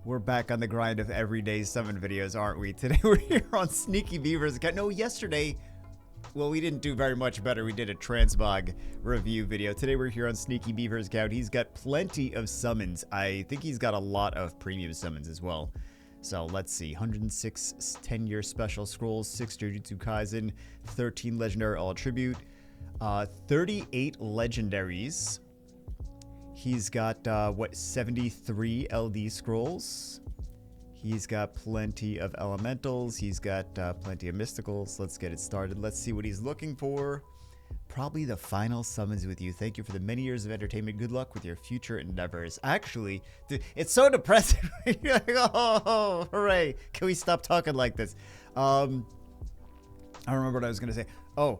We're back on the grind of everyday summon videos, aren't we? Today we're here on SneakyBeaver's account. No, yesterday, well, we didn't do very much better. We did a transmog review video. Today we're here on SneakyBeaver's account. He's got plenty of summons. I think he's got a lot of premium summons as well. So let's see, 106 10-year special scrolls, 6 Jujutsu Kaisen, 13 legendary all tribute, 38 legendaries. He's got, 73 LD scrolls. He's got plenty of elementals. He's got plenty of mysticals. Let's get it started. Let's see what he's looking for. Probably the final summons with you. Thank you for the many years of entertainment. Good luck with your future endeavors. Actually, it's so depressing. You're like, oh, hooray. Can we stop talking like this? I don't remember what I was going to say. Oh,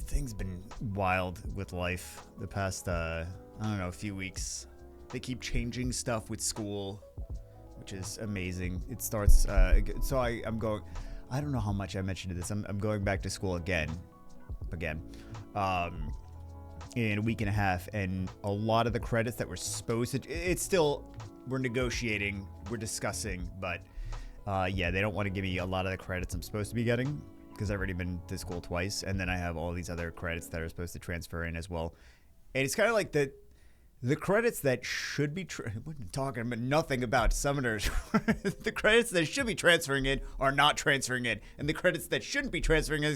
things been wild with life the past, I don't know, a few weeks. They keep changing stuff with school, which is amazing. It starts, so I'm going, I don't know how much I mentioned this. I'm going back to school again, in a week and a half, and a lot of the credits that we're supposed to, it's still, we're negotiating, we're discussing, but yeah, they don't want to give me a lot of the credits I'm supposed to be getting, because I've already been to school twice, and then I have all these other credits that are supposed to transfer in as well. And it's kind of like the credits that should be, we're talking about nothing about summoners. The credits that should be transferring in are not transferring in. And the credits that shouldn't be transferring in,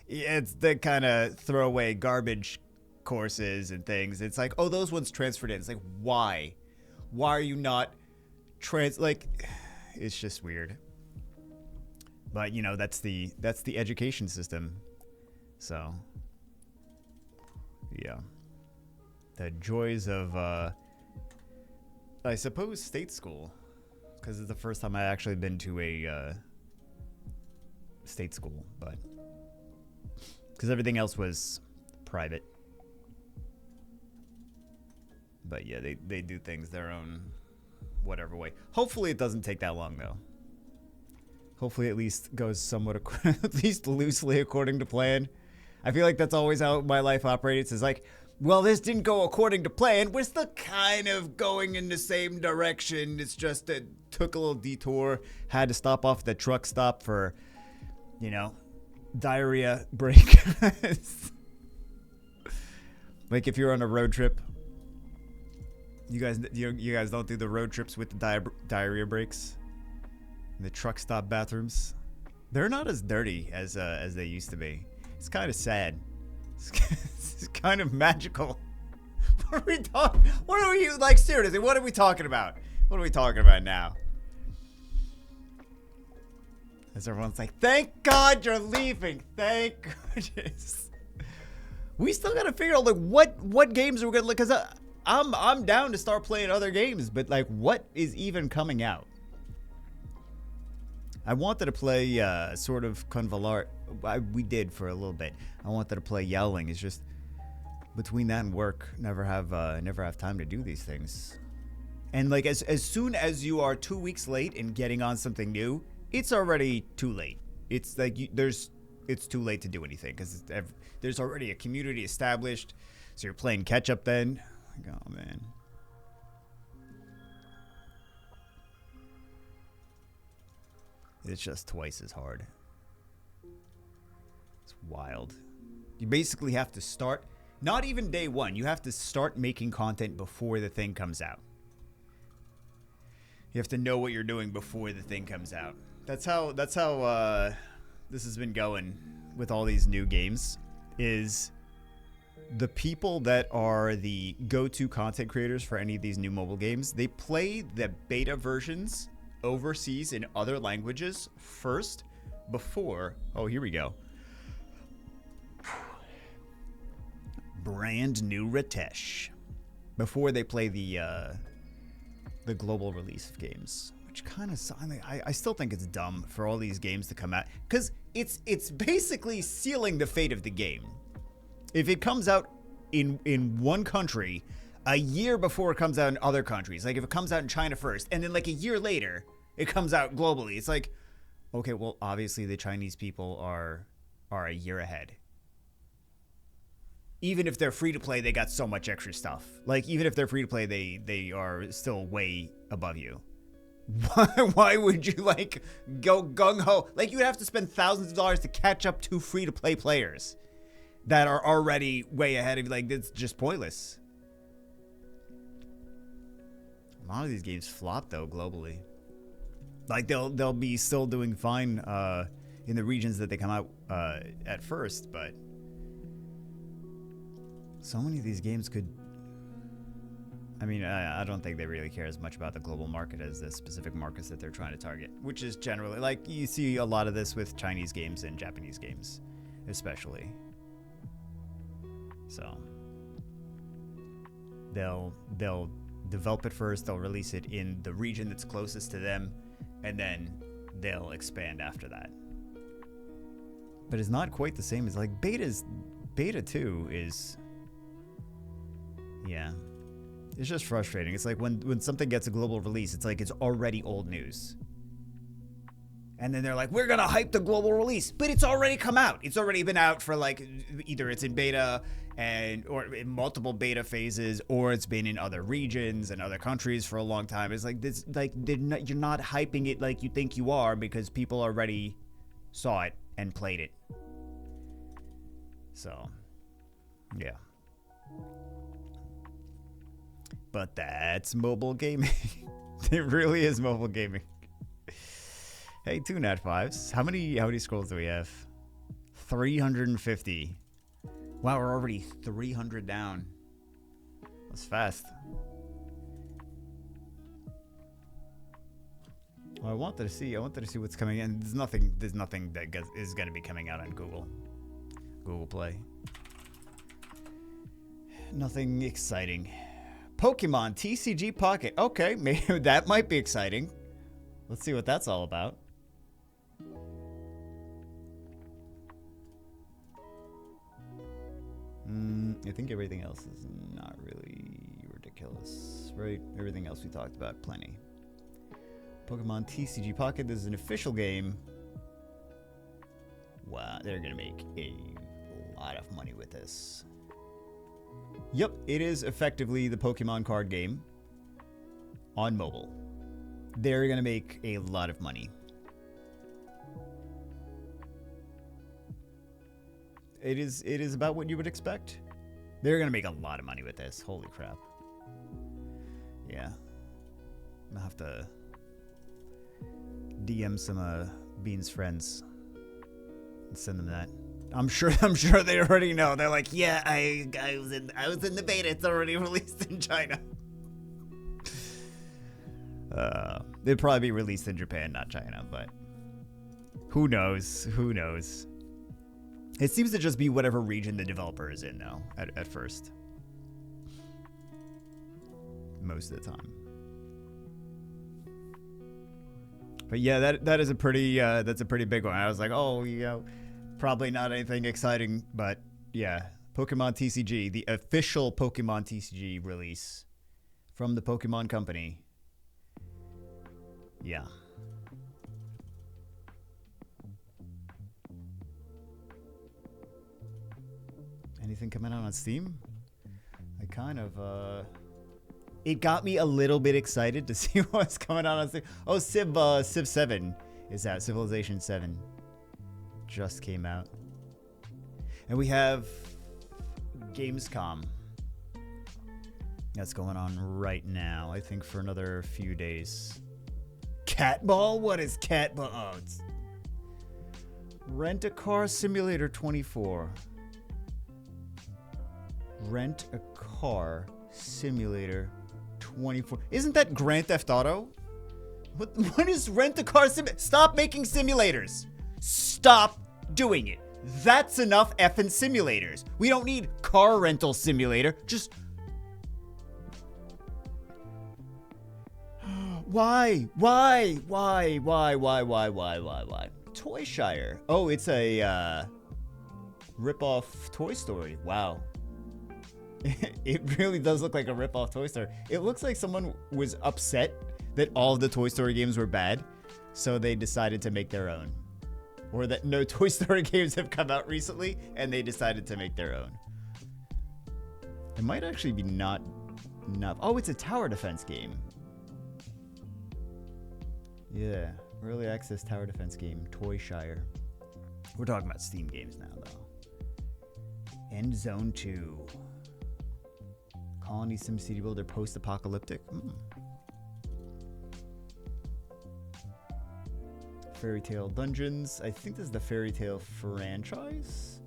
it's the kind of throwaway garbage courses and things. It's like, oh, those ones transferred in. It's like, why? Why are you not it's just weird. But, you know, that's the education system. So, yeah. The joys of, I suppose, state school, because it's the first time I've actually been to a state school, but because everything else was private. But yeah, they do things their own whatever way. Hopefully it doesn't take that long, though. Hopefully it at least goes somewhat, at least loosely according to plan. I feel like that's always how my life operates. It's like, well, this didn't go according to plan. We're still kind of going in the same direction. It's just it took a little detour. Had to stop off at the truck stop for, you know, diarrhea break. Like if you're on a road trip, you guys don't do the road trips with the diarrhea breaks. The truck stop bathrooms. They're not as dirty as they used to be. It's kind of sad. It's kind of magical. What are we talking? What are you like? Seriously, what are we talking about? What are we talking about now? As everyone's like, "Thank God you're leaving. Thank goodness." We still gotta figure out like what games are we gonna look? Cause I'm down to start playing other games, but like, what is even coming out? I wanted to play sort of Convalart. We did for a little bit. I wanted to play Yowling. It's just between that and work, never have time to do these things. And like as soon as you are 2 weeks late in getting on something new, it's already too late. It's like it's too late to do anything because there's already a community established. So you're playing catch up then. Like, oh man. It's just twice as hard. It's wild. You basically have to start, not even day one, you have to start making content before the thing comes out. You have to know what you're doing before the thing comes out. That's how this has been going with all these new games, is the people that are the go-to content creators for any of these new mobile games, they play the beta versions overseas in other languages first before, oh, here we go. Brand new Ritesh. Before they play the global release of games, which kind of, I still think it's dumb for all these games to come out, because it's basically sealing the fate of the game. If it comes out in one country a year before it comes out in other countries, like if it comes out in China first and then like a year later it comes out globally, it's like, okay, well, obviously the Chinese people are a year ahead. Even if they're free to play, they got so much extra stuff. Like even if they're free to play, they are still way above you. Why would you like go gung-ho? Like, you would have to spend thousands of dollars to catch up to free-to-play players that are already way ahead of you. Like, it's just pointless. A lot of these games flop though globally. Like, they'll be still doing fine in the regions that they come out at first, but so many of these games could. I mean, I don't think they really care as much about the global market as the specific markets that they're trying to target, which is generally, like, you see a lot of this with Chinese games and Japanese games, especially. So they'll develop it first, they'll release it in the region that's closest to them, and then they'll expand after that. But it's not quite the same as, like, Beta 2 is, yeah. It's just frustrating. It's like when something gets a global release, it's like it's already old news. And then they're like, we're going to hype the global release. But it's already come out. It's already been out for, like, either it's in beta or in multiple beta phases, or it's been in other regions and other countries for a long time. It's like this, like, you're not hyping it like you think you are, because people already saw it and played it. So, yeah. But that's mobile gaming. It really is mobile gaming. Hey, two Nat 5s. How many scrolls do we have? 350. Wow, we're already 300 down. That's fast. Well, I wanted to see what's coming in. There's nothing that is going to be coming out on Google Play. Nothing exciting. Pokemon TCG Pocket. Okay, maybe that might be exciting. Let's see what that's all about. I think everything else is not really ridiculous, right? Everything else we talked about plenty. Pokemon TCG Pocket. This is an official game. Wow, they're gonna make a lot of money with this. Yep, it is effectively the Pokemon card game on mobile. They're going to make a lot of money. It is about what you would expect. They're going to make a lot of money with this. Holy crap. Yeah. I'm going to have to DM some Bean's friends and send them that. I'm sure they already know. They're like, yeah, I was in the beta. It's already released in China. It'd probably be released in Japan, not China, but who knows? Who knows? It seems to just be whatever region the developer is in, though, at first. Most of the time. But yeah, that is a pretty that's a pretty big one. I was like, oh, you know, probably not anything exciting, but yeah. Pokemon TCG, the official Pokemon TCG release from the Pokemon Company. Yeah. Anything coming out on Steam? I kind of, it got me a little bit excited to see what's coming out on Steam. Oh, Civ 7 is out. Civilization 7 just came out. And we have Gamescom. That's going on right now, I think, for another few days. Catball? What is Catball? Oh, it's Rent-A-Car Simulator 24. Rent-A-Car Simulator 24. Isn't that Grand Theft Auto? What is Rent-A-Car Simulator? Stop making simulators. Stop doing it. That's enough effing simulators. We don't need car rental simulator. Just... Why? Toy Shire. Oh, it's a rip-off Toy Story. Wow. It really does look like a rip-off Toy Story. It looks like someone was upset that all of the Toy Story games were bad, so they decided to make their own. Or that no Toy Story games have come out recently, and they decided to make their own. It might actually be not enough. Oh, it's a tower defense game. Yeah, early access tower defense game, Toyshire. We're talking about Steam games now, though. End Zone 2. Colony Sim City Builder post-apocalyptic. Fairy Tale Dungeons. I think this is the Fairy Tale franchise,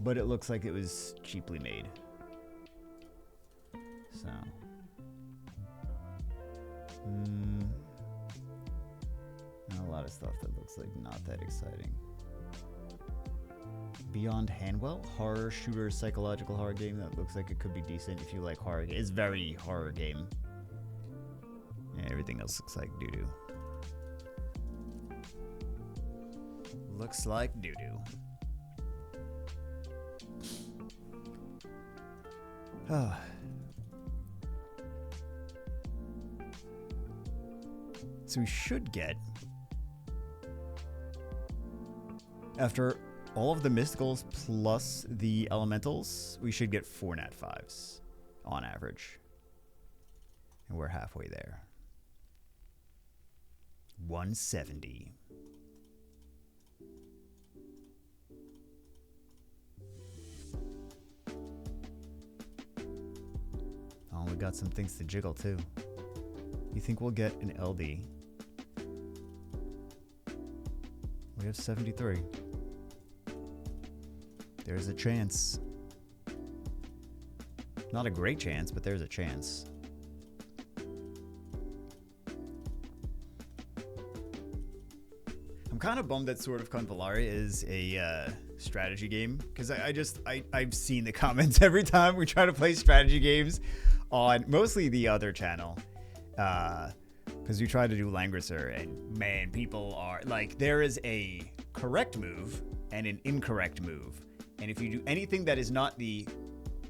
but it looks like it was cheaply made. So. A lot of stuff that looks like not that exciting. Beyond Hanwell, horror shooter, psychological horror game that looks like it could be decent if you like horror. It's very horror game. Yeah, everything else looks like doo-doo. Looks like doo-doo. So we should get, after all of the mysticals plus the elementals, we should get 4 nat 5s on average. And we're halfway there. 170. Oh, we got some things to jiggle too. You think we'll get an LD? We have 73. There's a chance. Not a great chance, but there's a chance. I'm kind of bummed that Sword of Convalari is a strategy game, because I've seen the comments every time we try to play strategy games on mostly the other channel. Because we try to do Langrisser, and man, people are like, there is a correct move and an incorrect move. And if you do anything that is not the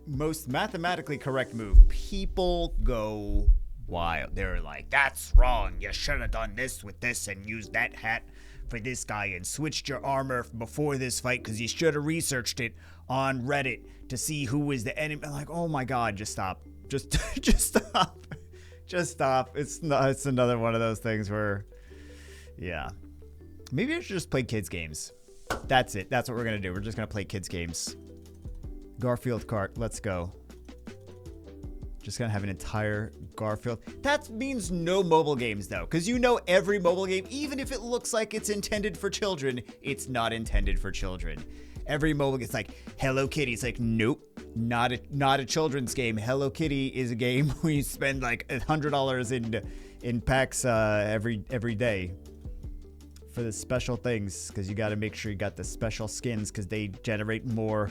most mathematically correct move, people go wild. They're like, that's wrong. You should have done this with this and used that hat for this guy and switched your armor before this fight because you should have researched it on Reddit to see who was the enemy. I'm like, oh my God, just stop. Just stop. Just stop. It's another one of those things where, yeah. Maybe I should just play kids games. That's it. That's what we're going to do. We're just going to play kids games. Garfield Kart. Let's go. Just going to have an entire Garfield. That means no mobile games, though. Because you know every mobile game, even if it looks like it's intended for children, it's not intended for children. Every mobile game, it's like Hello Kitty. It's like, nope, not a children's game. Hello Kitty is a game where you spend like $100 in packs every day for the special things, because you got to make sure you got the special skins, because they generate more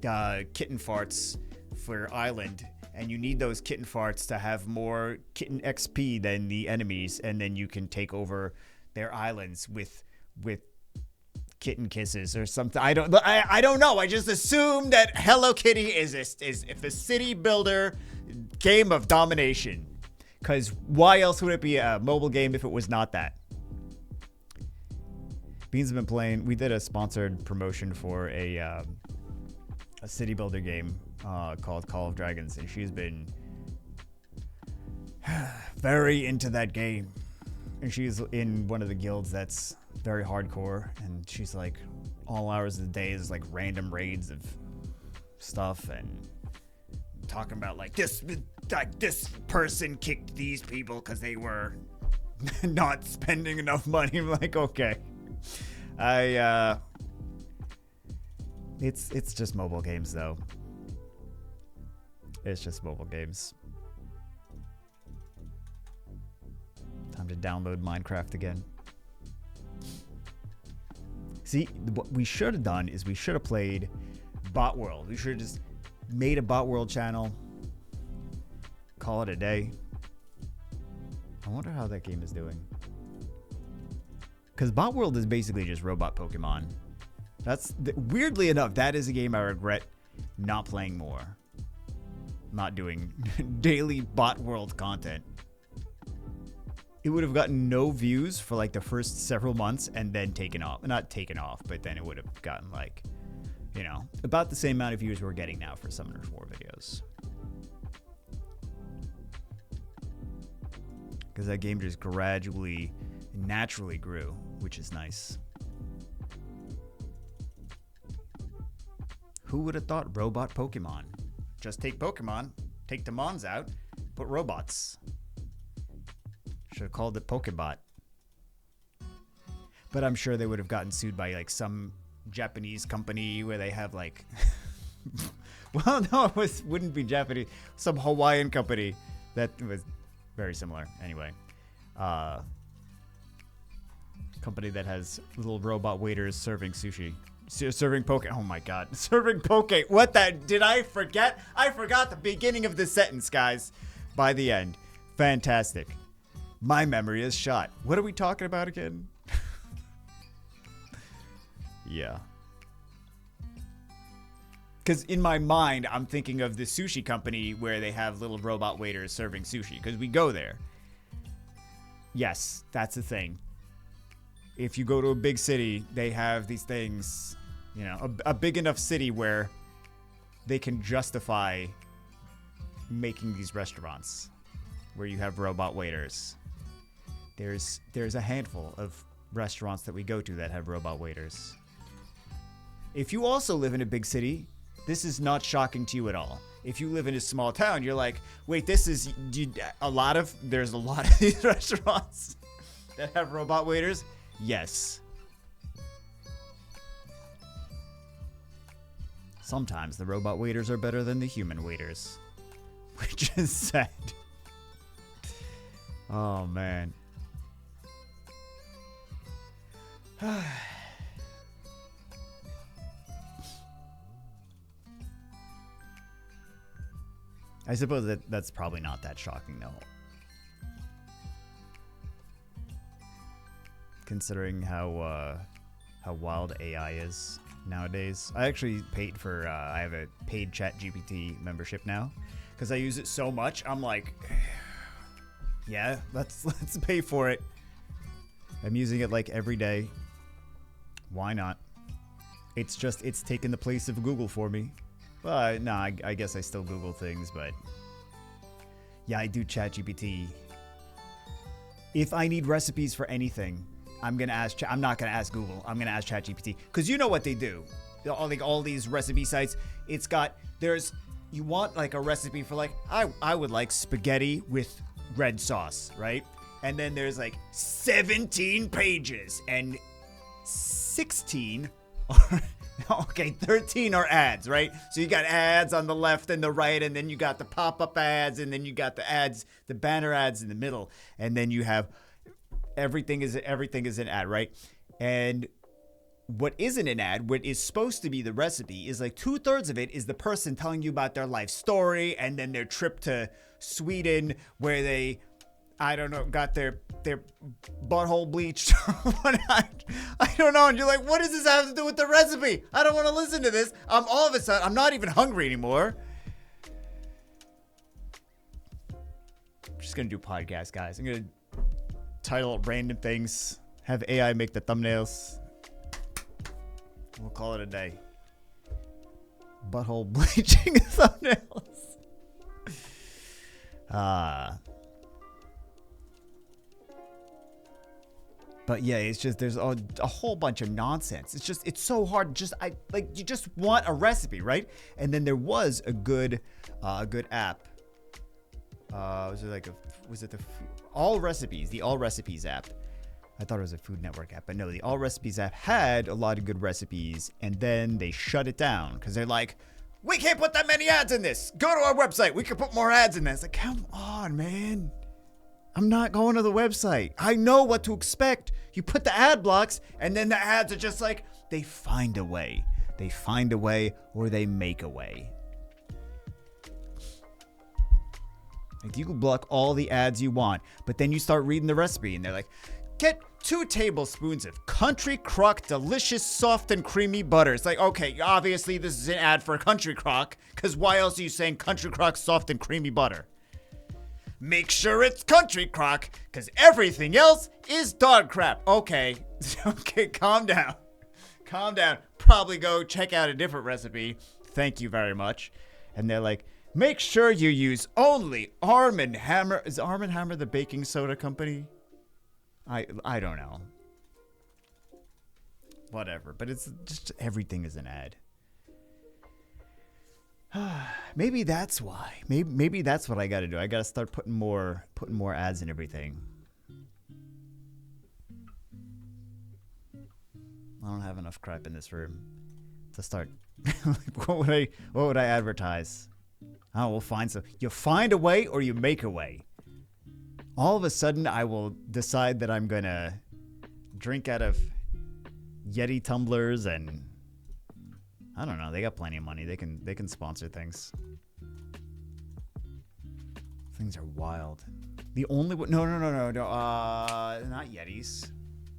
kitten farts for Island, and you need those kitten farts to have more kitten XP than the enemies, and then you can take over their islands with kitten kisses or something. I don't know. I just assume that Hello Kitty is a city builder game of domination, because why else would it be a mobile game if it was not that? Beans have been playing. We did a sponsored promotion for a city builder game called Call of Dragons, and she's been very into that game. And she's in one of the guilds that's very hardcore, and she's like, all hours of the day is like random raids of stuff, and talking about like this person kicked these people because they were not spending enough money. I'm like, okay. It's just mobile games, though. It's just mobile games. Time to download Minecraft again. See, what we should have done is we should have played Bot World. We should have just made a Bot World channel. Call it a day. I wonder how that game is doing. Because Bot World is basically just robot Pokemon. Weirdly enough, that is a game I regret not playing more. Not doing daily Bot World content. It would have gotten no views for like the first several months and then taken off. Not taken off, but then it would have gotten like, you know, about the same amount of views we're getting now for Summoner's War videos. Because that game just gradually naturally grew, which is nice. Who would have thought robot Pokemon? Just take Pokemon, take the Mons out, put robots. Should have called it Pokebot. But I'm sure they would have gotten sued by like some Japanese company where they have like... well, no, it wouldn't be Japanese. Some Hawaiian company that was very similar. Anyway. Company that has little robot waiters serving sushi. Serving poke. Oh my god. Serving poke. What that? Did I forget? I forgot the beginning of the sentence, guys. By the end. Fantastic. My memory is shot. What are we talking about again? Yeah. Because in my mind, I'm thinking of the sushi company where they have little robot waiters serving sushi. Because we go there. Yes, that's the thing. If you go to a big city, they have these things, you know, a big enough city where they can justify making these restaurants where you have robot waiters. There's a handful of restaurants that we go to that have robot waiters. If you also live in a big city, this is not shocking to you at all. If you live in a small town, you're like, wait, there's a lot of these restaurants that have robot waiters. Yes. Sometimes the robot waiters are better than the human waiters, which is sad. Oh, man. I suppose that's probably not that shocking, though. Considering how wild AI is nowadays. I actually paid for, I have a paid ChatGPT membership now. Because I use it so much, I'm like, yeah, let's pay for it. I'm using it like every day. Why not? It's taken the place of Google for me. Well, no, I guess I still Google things, but yeah, I do ChatGPT. If I need recipes for anything, I'm not gonna ask Google. I'm gonna ask ChatGPT, because you know what they do. All these recipe sites. You want like a recipe for like I would like spaghetti with red sauce, right? And then there's like 17 pages and 16 are okay, 13 are ads, right? So you got ads on the left and the right, and then you got the pop-up ads, and then you got the ads, the banner ads in the middle, and then you have everything is an ad, right? And what isn't an ad, what is supposed to be the recipe, is like 2/3 of it is the person telling you about their life story, and then their trip to Sweden where they, I don't know, got their butthole bleached. I don't know. And you're like, what does this have to do with the recipe? I don't want to listen to this. All of a sudden, I'm not even hungry anymore. I'm just going to do podcasts, guys. I'm going to title it random things, have AI make the thumbnails. We'll call it a day. Butthole bleaching thumbnails. But yeah, it's just, there's a whole bunch of nonsense. It's so hard. You just want a recipe, right? And then there was a good app. Was it the All Recipes, the All Recipes app? I thought it was a Food Network app, but no, the All Recipes app had a lot of good recipes, and then they shut it down because they're like, we can't put that many ads in this. Go to our website. We can put more ads in this. Like, come on, man. I'm not going to the website. I know what to expect. You put the ad blocks, and then the ads are just like, they find a way. They find a way, or they make a way. Like, you can block all the ads you want, but then you start reading the recipe, and they're like, get 2 tablespoons of Country Crock delicious soft and creamy butter. It's like, okay, obviously this is an ad for Country Crock, because why else are you saying Country Crock soft and creamy butter? Make sure it's Country Crock, because everything else is dog crap. Okay, calm down. Calm down. Probably go check out a different recipe. Thank you very much. And they're like, make sure you use only Arm & Hammer. Is Arm & Hammer the baking soda company? I don't know. Whatever, but it's just everything is an ad. Maybe that's why. Maybe that's what I got to do. I got to start putting more ads in everything. I don't have enough crap in this room to start. What would I advertise? Oh, we'll find some. You find a way or you make a way. All of a sudden, I will decide that I'm gonna drink out of Yeti tumblers, and I don't know. They got plenty of money. They can sponsor things. Things are wild. The only one. No. Not Yetis.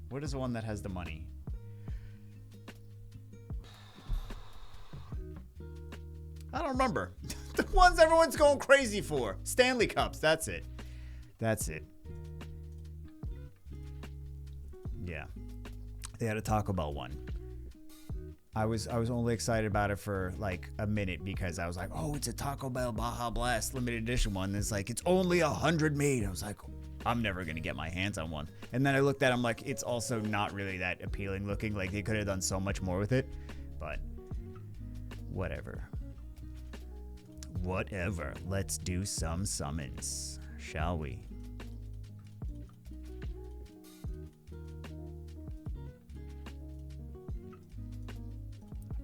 What is the one that has the money? I don't remember. The ones everyone's going crazy for. Stanley Cups. That's it. Yeah. They had a Taco Bell one. I was only excited about it for like a minute because I was like, oh, it's a Taco Bell Baja Blast limited edition one. And it's like, it's only 100 made. I was like, I'm never going to get my hands on one. And then I looked at it, I'm like, it's also not really that appealing looking. Like they could have done so much more with it. But whatever. Let's do some summons, shall we?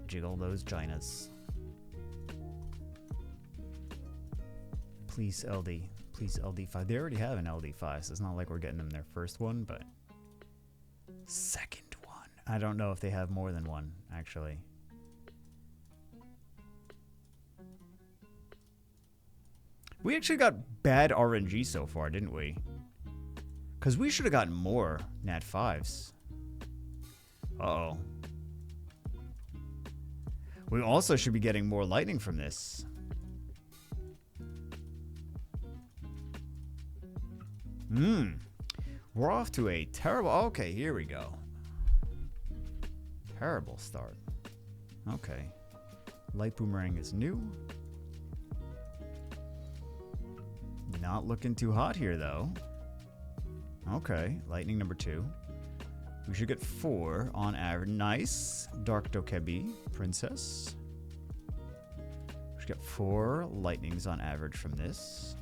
Jiggle those ginas. Please LD. Please LD5. They already have an LD5, so it's not like we're getting them their first one, but second one. I don't know if they have more than one, actually. We actually got bad RNG so far, didn't we? Because we should have gotten more Nat 5s. Uh-oh. We also should be getting more lightning from this. We're off to a terrible... Okay, here we go. Terrible start. Okay. Light Boomerang is new. Not looking too hot here, though. Okay, lightning number 2. We should get 4 on average. Nice. Dark Dokebi, Princess. We should get 4 lightnings on average from this.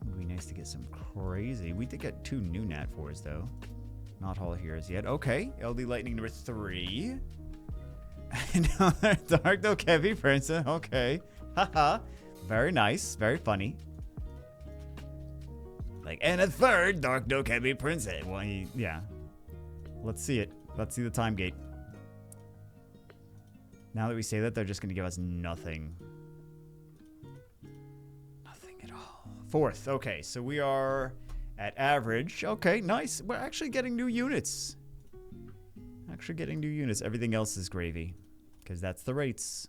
Would be nice to get some crazy. We did get 2 new Nat 4s, though. Not Hall Heroes yet. Okay, LD Lightning number 3. Another Dark Dokebi, Princess. Okay. Haha. Very nice. Very funny. Like, and a 3rd Dark Dokebi Princess. Well, yeah. Let's see it. Let's see the time gate. Now that we say that, they're just going to give us nothing. Nothing at all. 4th. Okay, so we are at average. Okay, nice. We're actually getting new units. Everything else is gravy. Because that's the rates.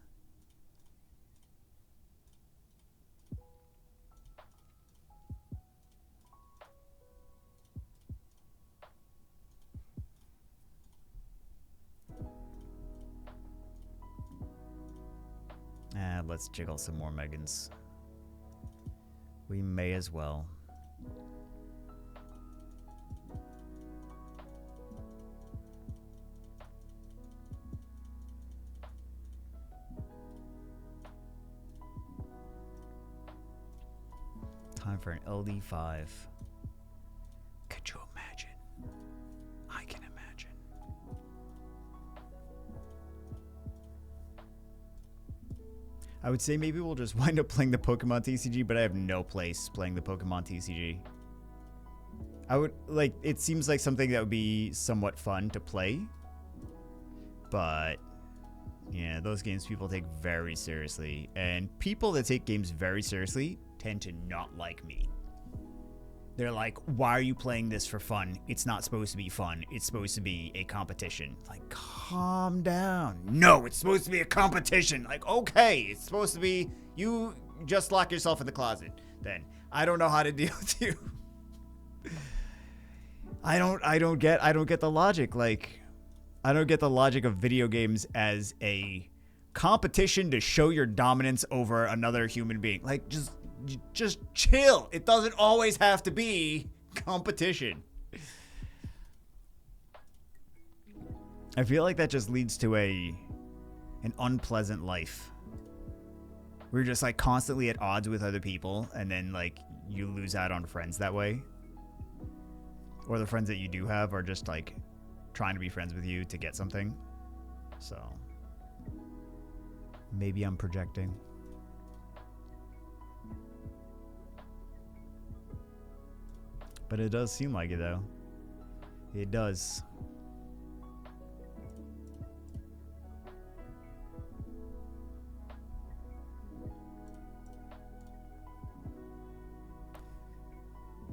Let's jiggle some more Megans. We may as well. Time for an LD5. Could you imagine? I can imagine. I would say maybe we'll just wind up playing the Pokemon TCG, but I have no place playing the Pokemon TCG. I would, like, it seems like something that would be somewhat fun to play. But, yeah, those games people take very seriously. And people that take games very seriously tend to not like me. They're like, why are you playing this for fun? It's not supposed to be fun. It's supposed to be a competition. Like, calm down. No, it's supposed to be a competition. Like, okay, it's supposed to be, you just lock yourself in the closet. Then I don't know how to deal with you. I don't get the logic. Like, I don't get the logic of video games as a competition to show your dominance over another human being. Like, just chill. It doesn't always have to be competition. I feel like that just leads to an unpleasant life. We're just like constantly at odds with other people, and then like you lose out on friends that way. Or the friends that you do have are just like trying to be friends with you to get something. So maybe I'm projecting. But it does seem like it though. It does.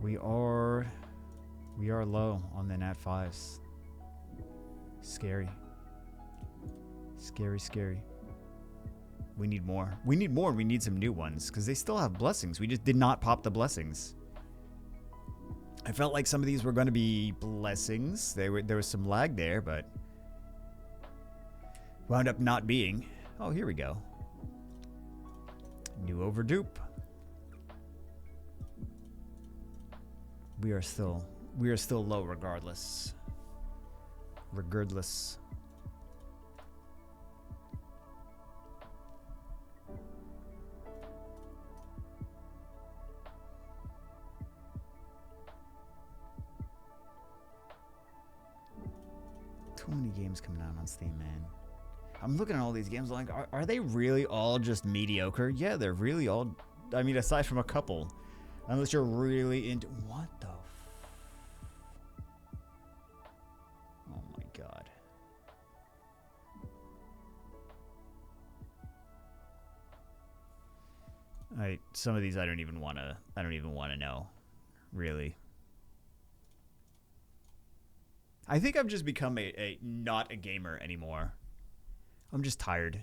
We are low on the nat 5s. Scary. Scary, scary. We need more. We need more. We need some new ones because they still have blessings. We just did not pop the blessings. I felt like some of these were going to be blessings. There was some lag there, but wound up not being. Oh, here we go. New overdupe. We are still low regardless. Regardless. Too many games coming out on Steam, man. I'm looking at all these games like, are they really all just mediocre? Yeah, they're really all, I mean, aside from a couple. Unless you're really into, what the oh my god. Some of these I don't even want to know, really. I think I've just become not a gamer anymore. I'm just tired.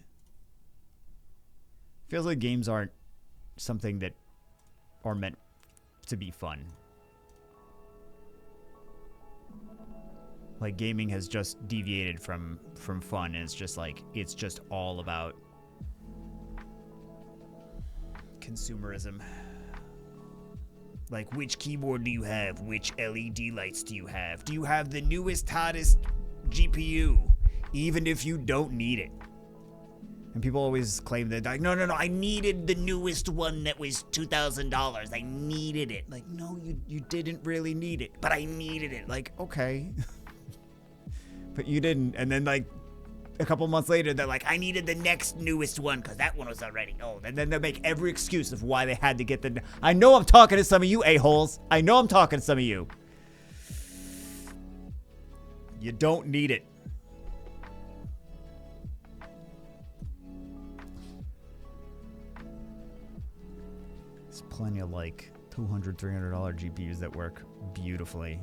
Feels like games aren't something that are meant to be fun. Like gaming has just deviated from fun, and it's just like it's just all about consumerism. Like, which keyboard do you have? Which LED lights do you have? Do you have the newest, hottest GPU? Even if you don't need it. And people always claim that, like, no, I needed the newest one that was $2,000. I needed it. Like, no, you didn't really need it, but I needed it. Like, okay. But you didn't. And then, like, a couple months later, they're like, I needed the next newest one because that one was already old. And then they'll make every excuse of why they had to get the... I know I'm talking to some of you a-holes. I know I'm talking to some of you. You don't need it. There's plenty of, like, $200, $300 GPUs that work beautifully.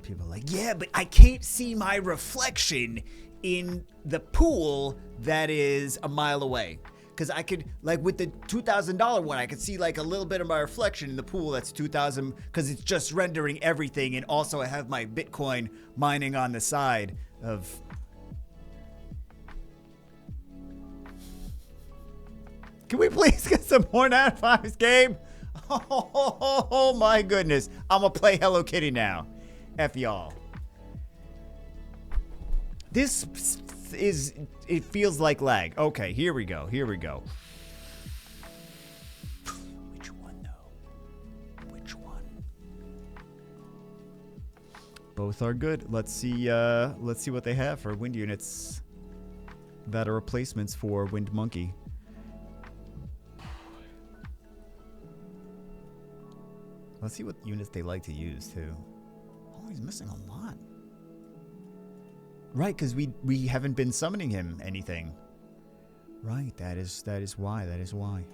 People are like, yeah, but I can't see my reflection in the pool that is a mile away. Because I could, like with the $2,000 one, I could see like a little bit of my reflection in the pool that's $2,000 because it's just rendering everything. And also I have my Bitcoin mining on the side of... Can we please get some more Nat 5's game? Oh my goodness. I'm going to play Hello Kitty now. F y'all. This is, it feels like lag. Okay, here we go. Here we go. Which one though? Which one? Both are good. Let's see what they have for wind units that are replacements for Wind Monkey. Let's see what units they like to use too. Oh, he's missing a lot. Right, because we haven't been summoning him anything. Right, that is why. That is why.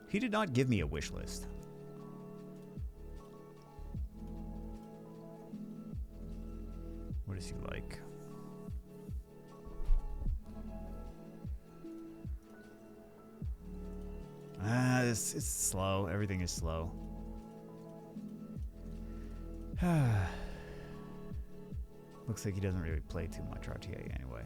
He did not give me a wish list. What is he like? It's slow. Everything is slow. Looks like he doesn't really play too much RTA anyway.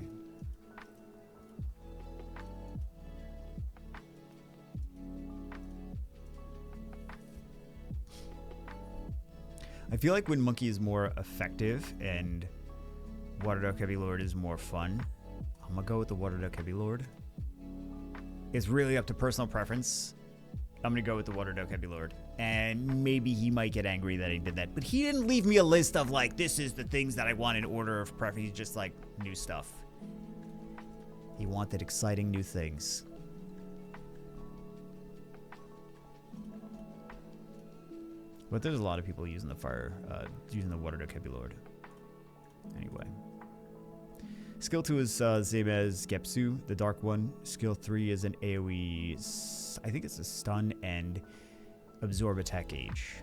I feel like when Monkey is more effective and Water Duck Heavy Lord is more fun, I'm gonna go with the Water Duck Heavy Lord. It's really up to personal preference. I'm gonna go with the Water Duck Heavy Lord. And maybe he might get angry that he did that. But he didn't leave me a list of like, this is the things that I want in order of preference. He's just like, new stuff. He wanted exciting new things. But there's a lot of people using the using the Water Duck Heavy Lord. Anyway. Skill 2 is same as Gepsu, the Dark one. Skill 3 is an AoE, I think it's a stun and absorb attack gauge.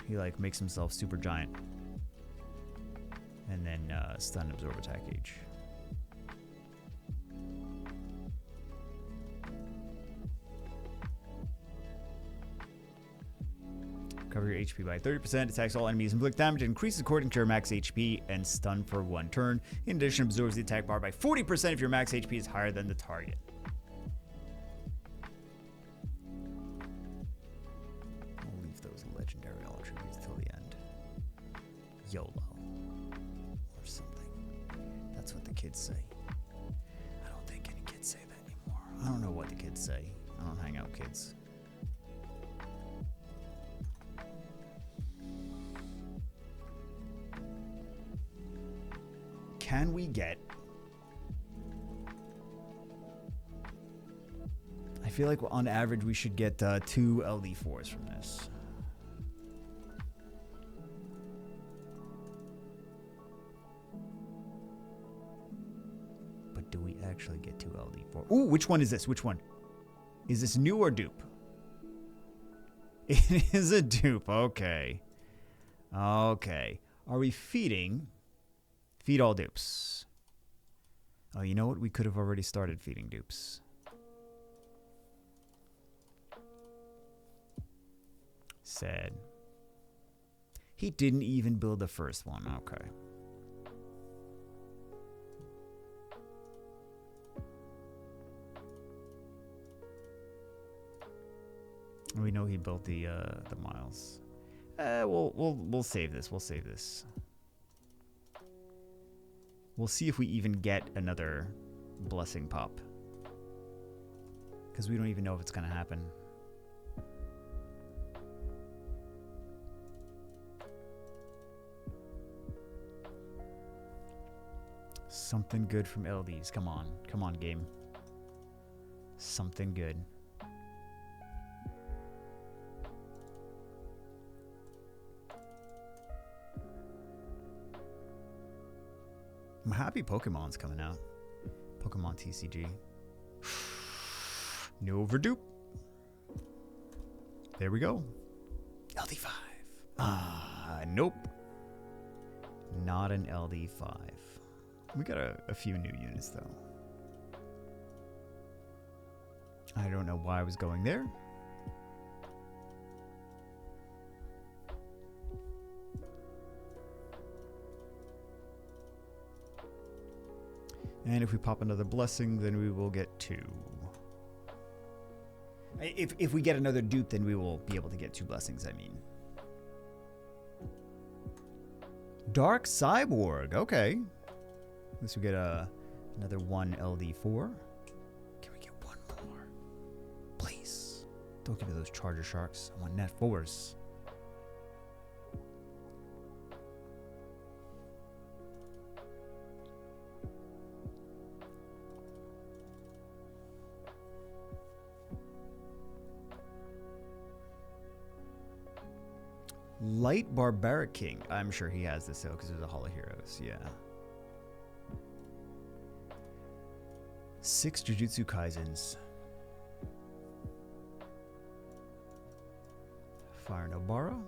He like makes himself super giant. And then stun, absorb attack gauge. Cover your HP by 30%, attacks all enemies and inflict damage, increases according to your max HP, and stun for 1 turn. In addition, absorbs the attack bar by 40% if your max HP is higher than the target. I'll leave those legendary attributes till the end. YOLO. Or something. That's what the kids say. I don't think any kids say that anymore. I don't know what the kids say. I don't hang out with kids. Can we get... I feel like on average we should get 2 LD4s from this. But do we actually get 2 LD4? Ooh, which one is this? Which one? Is this new or dupe? It is a dupe. Okay. Okay. Are we feeding... Feed all dupes. Oh, you know what? We could have already started feeding dupes. Sad. He didn't even build the first one. Okay. We know he built the miles. We'll save this. We'll save this. We'll see if we even get another blessing pop. Because we don't even know if it's going to happen. Something good from LDs. Come on. Come on, game. Something good. I'm happy Pokemon's coming out. Pokemon TCG. No overdupe. There we go. LD5. Nope. Not an LD5. We got a few new units, though. I don't know why I was going there. And if we pop another blessing, then we will get 2. If we get another dupe, then we will be able to get 2 blessings, I mean. Dark Cyborg. Okay. At least we get another 1 LD4. Can we get 1 more? Please. Don't give me those Charger Sharks. I want net 4s. Light Barbaric King. I'm sure he has this though, because there's a Hall of Heroes. Yeah. 6 Jujutsu Kaisens. Fire Nobara.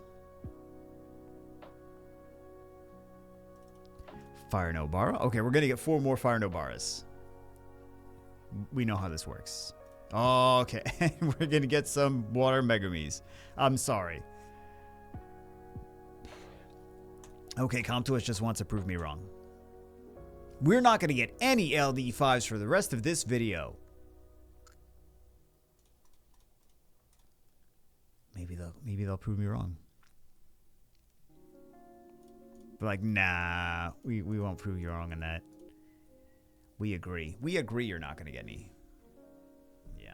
Fire Nobara. Okay, we're gonna get 4 more Fire Nobaras. We know how this works. Okay, we're gonna get some water Megumis. I'm sorry. Okay, Comtois just wants to prove me wrong. We're not gonna get any LD5s for the rest of this video. Maybe they'll prove me wrong. But like, nah, we won't prove you wrong on that. We agree. We agree you're not gonna get any. Yeah.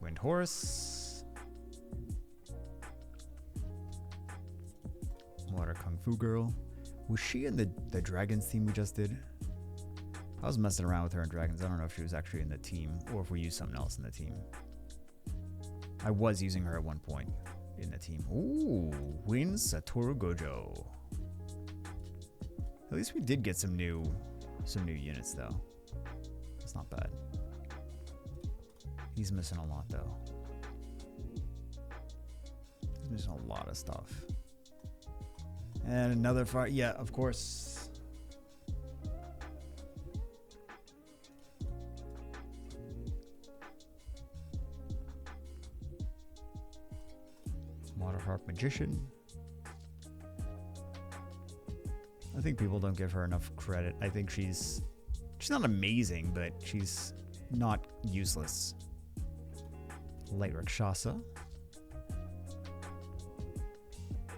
Wind Horse. Water Kung Fu Girl. Was she in the Dragons team we just did? I was messing around with her in Dragons. I don't know if she was actually in the team or if we used something else in the team. I was using her at one point in the team. Ooh, Win Satoru Gojo. At least we did get some new units though. It's not bad. He's missing a lot though. He's missing a lot of stuff. And another fire. Yeah, of course. Waterharp Magician. I think people don't give her enough credit. I think she's not amazing, but she's not useless. Light Rakshasa.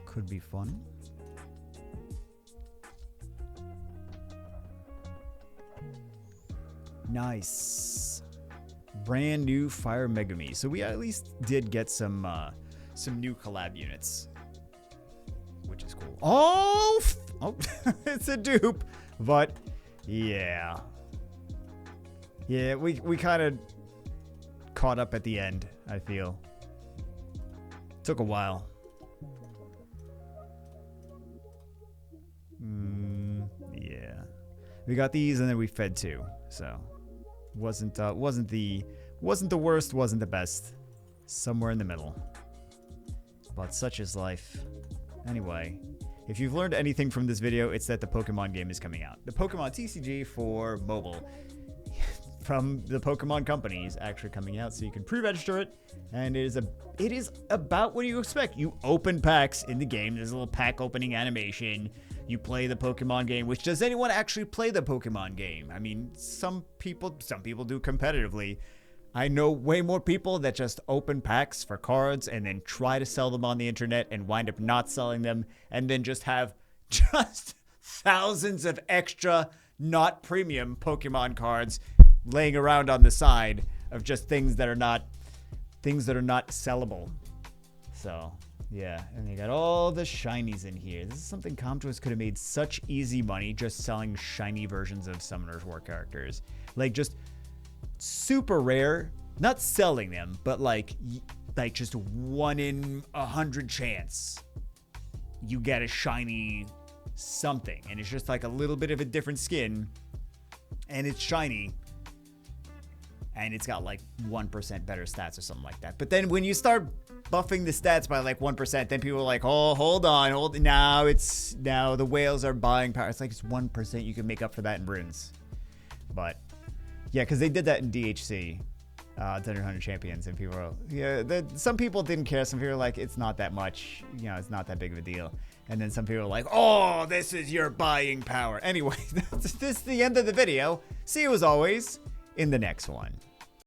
Could be fun. Nice. Brand new Fire Megami. So we at least did get some new collab units, which is cool. Oh, it's a dupe, but yeah, we kind of caught up at the end. I feel took a while. Yeah, we got these and then we fed two, so wasn't the worst, wasn't the best, somewhere in the middle. But such is life. Anyway, if you've learned anything from this video, it's that the Pokemon game is coming out. The Pokemon TCG for mobile from the Pokemon company is actually coming out, so you can pre-register it. And it is about what you expect. You open packs in the game. There's a little pack opening animation. You play the Pokemon game, which does anyone actually play the Pokemon game? I mean, some people do competitively. I know way more people that just open packs for cards and then try to sell them on the internet and wind up not selling them and then just have thousands of extra not premium Pokemon cards laying around on the side of just things that are not sellable. So, yeah, and they got all the shinies in here. This is something Comtois could have made such easy money just selling shiny versions of Summoner's War characters. Like just super rare, not selling them, but like just 1 in 100 chance you get a shiny something, and it's just like a little bit of a different skin, and it's shiny, and it's got like 1% better stats or something like that. But then when you start buffing the stats by like 1%, then people are like, oh, hold on, now the whales are buying power. It's like it's 1% you can make up for that in runes. But yeah, because they did that in DHC, 100 Champions, and people were, some people didn't care. Some people were like, it's not that much, it's not that big of a deal. And then some people were like, oh, this is your buying power. Anyway, this is the end of the video. See you as always in the next one.